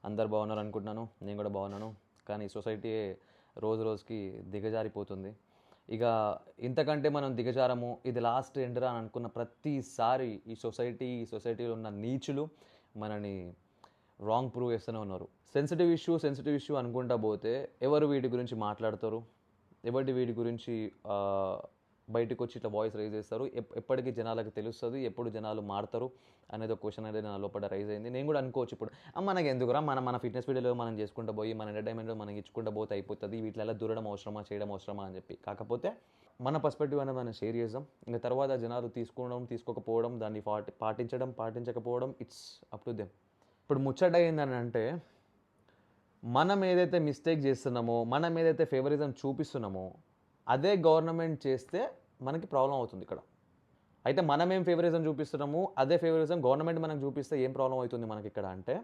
అందరు బాగున్నారు అనుకుంటున్నాను. నేను కూడా బాగున్నాను. కానీ సొసైటీ రోజు రోజుకి దిగజారిపోతుంది. ఇక ఇంతకంటే మనం దిగజారము, ఇది లాస్ట్ ఎండరా అని అనుకున్న ప్రతిసారి ఈ సొసైటీలో ఉన్న నీచులు మనని రాంగ్ ప్రూవ్ చేస్తూనే ఉన్నారు. సెన్సిటివ్ ఇష్యూ అనుకుంటా పోతే ఎవరు వీటి గురించి మాట్లాడతారు, వీటి గురించి బయటకు వచ్చి ఇట్లా వాయిస్ రైజ్ చేస్తారు, ఎప్పటికీ జనాలకు తెలుస్తుంది, ఎప్పుడు జనాలు మారుతారు అనేది ఒక క్వశ్చన్ అనేది నా లోపల రైజ్ అయింది. నేను కూడా అనుకోవచ్చు ఇప్పుడు మనకి ఎందుకురా, మన ఫిట్నెస్ వీడియోలో మనం చేసుకుంటూ పోయి మన ఎంటర్టైన్మెంట్లో మనం ఇచ్చుకుంటూ పోతే అయిపోతుంది, వీటిలో దూరడం అవసరమా, చేయడం అవసరమా అని చెప్పి. కాకపోతే మన పర్స్పెక్టివ్ అనేది మనం షేర్ చేద్దాం. ఇంకా తర్వాత జనాలు తీసుకోకపోవడం, దాన్ని పాటించకపోవడం, ఇట్స్ అప్ టు దెమ్. ఇప్పుడు ముచ్చట ఏందని అంటే, మనం ఏదైతే మిస్టేక్ చేస్తున్నామో, మనం ఏదైతే ఫేవరిజం చూపిస్తున్నామో అదే గవర్నమెంట్ చేస్తే మనకి ప్రాబ్లం అవుతుంది ఇక్కడ. అయితే మనం ఏం ఫేవరిజం చూపిస్తున్నాము, అదే ఫేవరిజం గవర్నమెంట్ మనకు చూపిస్తే ఏం ప్రాబ్లం అవుతుంది మనకి ఇక్కడ అంటే,